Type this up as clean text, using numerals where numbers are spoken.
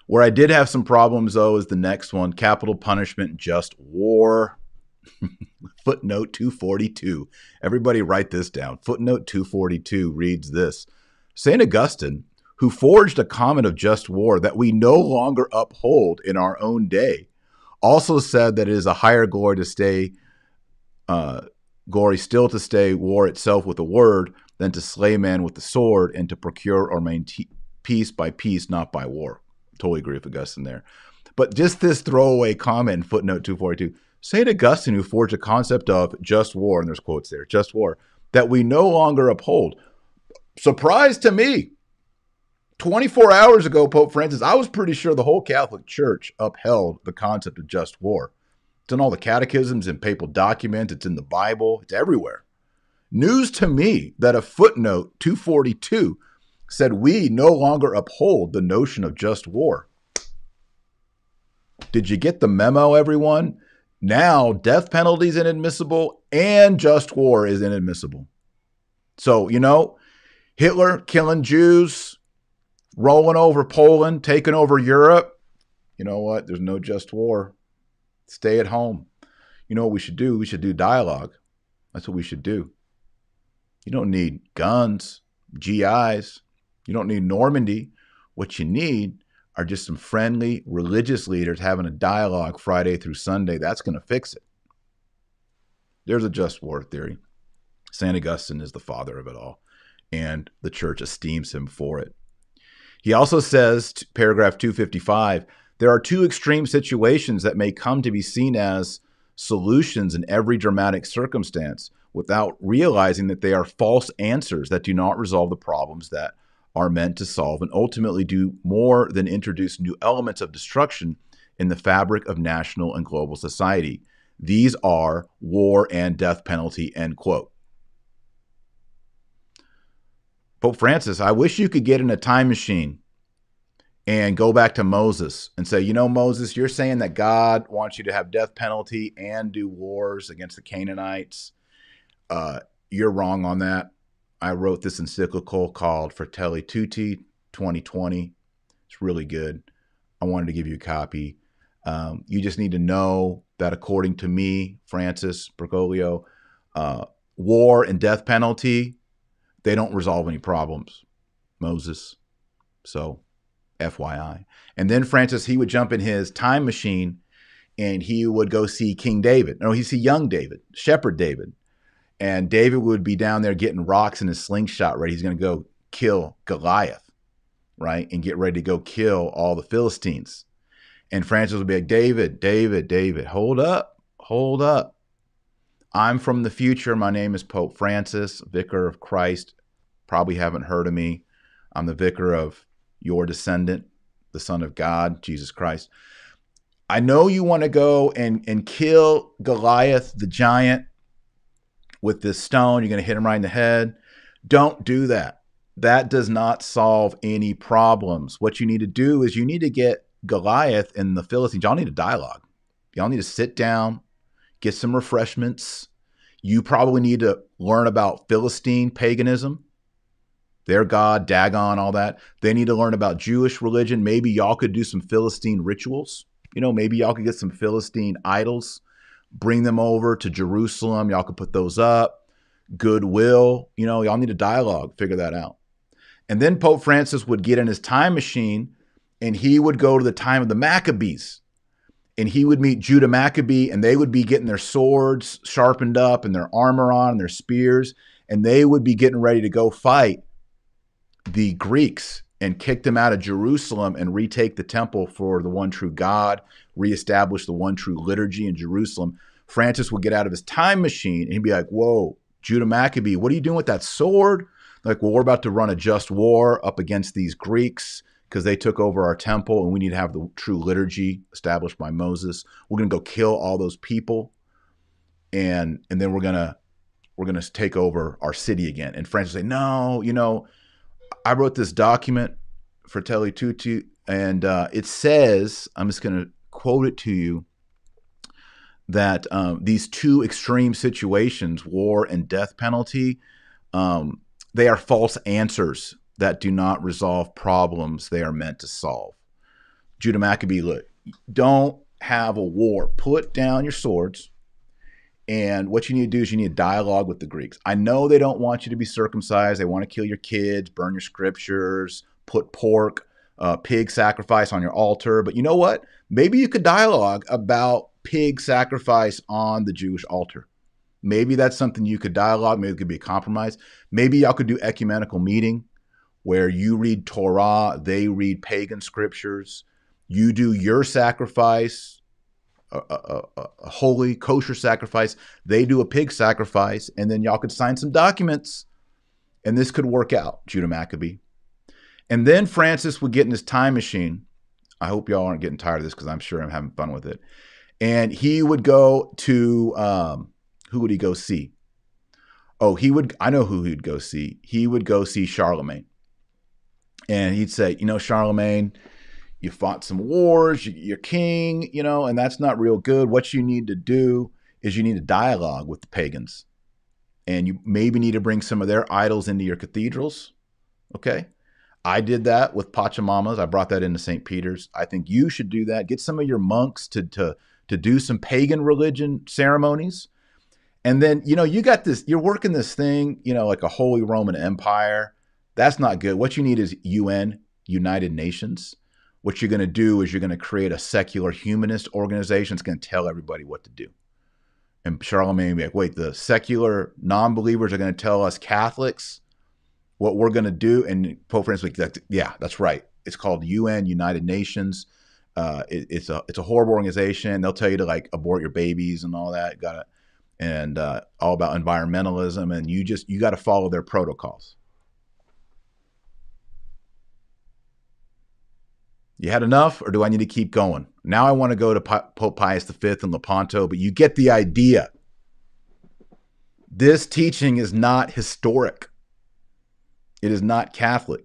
Where I did have some problems, though, is the next one: capital punishment, just war. Footnote 242. Everybody write this down. Footnote 242 reads this: St. Augustine, who forged a comment of just war that we no longer uphold in our own day, also said that it is a higher glory to stay, glory still to stay war itself with a word than to slay man with the sword, and to procure or maintain peace by peace, not by war. Totally agree with Augustine there. But just this throwaway comment in footnote 242, St. Augustine, who forged a concept of just war, and there's quotes there, just war, that we no longer uphold. Surprise to me. 24 hours ago, Pope Francis, I was pretty sure the whole Catholic Church upheld the concept of just war. It's in all the catechisms and papal documents. It's in the Bible. It's everywhere. News to me that a footnote 242 said we no longer uphold the notion of just war. Did you get the memo, everyone? Now, death penalty is inadmissible and just war is inadmissible. So, Hitler killing Jews, rolling over Poland, taking over Europe. You know what? There's no just war. Stay at home. You know what we should do? We should do dialogue. That's what we should do. You don't need guns, GIs. You don't need Normandy. What you need are just some friendly religious leaders having a dialogue Friday through Sunday. That's going to fix it. There's a just war theory. St. Augustine is the father of it all, and the church esteems him for it. He also says, paragraph 255, there are two extreme situations that may come to be seen as solutions in every dramatic circumstance without realizing that they are false answers that do not resolve the problems that are meant to solve and ultimately do more than introduce new elements of destruction in the fabric of national and global society. These are war and death penalty, end quote. Pope Francis, I wish you could get in a time machine and go back to Moses and say, Moses, you're saying that God wants you to have death penalty and do wars against the Canaanites. You're wrong on that. I wrote this encyclical called Fratelli Tutti 2020. It's really good. I wanted to give you a copy. You just need to know that according to me, Francis Bergoglio, war and death penalty, they don't resolve any problems, Moses. So FYI. And then Francis, he would jump in his time machine and he would go see King David. No, he'd see young David, Shepherd David. And David would be down there getting rocks in his slingshot ready. He's going to go kill Goliath, right? And get ready to go kill all the Philistines. And Francis would be like, David, hold up. I'm from the future. My name is Pope Francis, Vicar of Christ. Probably haven't heard of me. I'm the vicar of your descendant, the Son of God, Jesus Christ. I know you want to go and kill Goliath, the giant, with this stone. You're going to hit him right in the head. Don't do that. That does not solve any problems. What you need to do is you need to get Goliath and the Philistines. Y'all need a dialogue. Y'all need to sit down, get some refreshments. You probably need to learn about Philistine paganism, their god, Dagon, all that. They need to learn about Jewish religion. Maybe y'all could do some Philistine rituals. Maybe y'all could get some Philistine idols, bring them over to Jerusalem. Y'all could put those up. Goodwill. Y'all need a dialogue. Figure that out. And then Pope Francis would get in his time machine and he would go to the time of the Maccabees. And he would meet Judah Maccabee, and they would be getting their swords sharpened up and their armor on and their spears. And they would be getting ready to go fight the Greeks and kick them out of Jerusalem and retake the temple for the one true God, reestablish the one true liturgy in Jerusalem. Francis would get out of his time machine and he'd be like, whoa, Judah Maccabee, what are you doing with that sword? Like, well, we're about to run a just war up against these Greeks because they took over our temple and we need to have the true liturgy established by Moses. We're going to go kill all those people. And then we're going to take over our city again. And Francis would say, no, I wrote this document, Fratelli Tutti, and it says, I'm just going to quote it to you, that these two extreme situations, war and death penalty, they are false answers that do not resolve problems they are meant to solve. Judah Maccabee, look, don't have a war. Put down your swords. And what you need to do is you need a dialogue with the Greeks. I know they don't want you to be circumcised. They want to kill your kids, burn your scriptures, put pork, pig sacrifice on your altar. But you know what? Maybe you could dialogue about pig sacrifice on the Jewish altar. Maybe that's something you could dialogue. Maybe it could be a compromise. Maybe y'all could do ecumenical meeting where you read Torah, they read pagan scriptures. You do your sacrifice, a holy kosher sacrifice. They do a pig sacrifice, and then y'all could sign some documents, and this could work out, Judah Maccabee. And then Francis would get in his time machine. I hope y'all aren't getting tired of this because I'm sure I'm having fun with it. And he would go to, who would he go see? Oh, I know who he'd go see. He would go see Charlemagne. And he'd say, Charlemagne, you fought some wars, you're king, and that's not real good. What you need to do is you need to dialogue with the pagans. And you maybe need to bring some of their idols into your cathedrals. Okay? I did that with Pachamamas. I brought that into St. Peter's. I think you should do that. Get some of your monks to do some pagan religion ceremonies. And then, you got this, you're working this thing, like a Holy Roman Empire. That's not good. What you need is UN, United Nations. What you're going to do is you're going to create a secular humanist organization that's going to tell everybody what to do. And Charlemagne will be like, wait, the secular non-believers are going to tell us Catholics what we're going to do? And Pope Francis will be like, yeah, that's right. It's called UN, United Nations. It's a horrible organization. They'll tell you to abort your babies and all that. And all about environmentalism. And you got to follow their protocols. You had enough, or do I need to keep going? Now I want to go to Pope Pius V and Lepanto, but you get the idea. This teaching is not historic. It is not Catholic.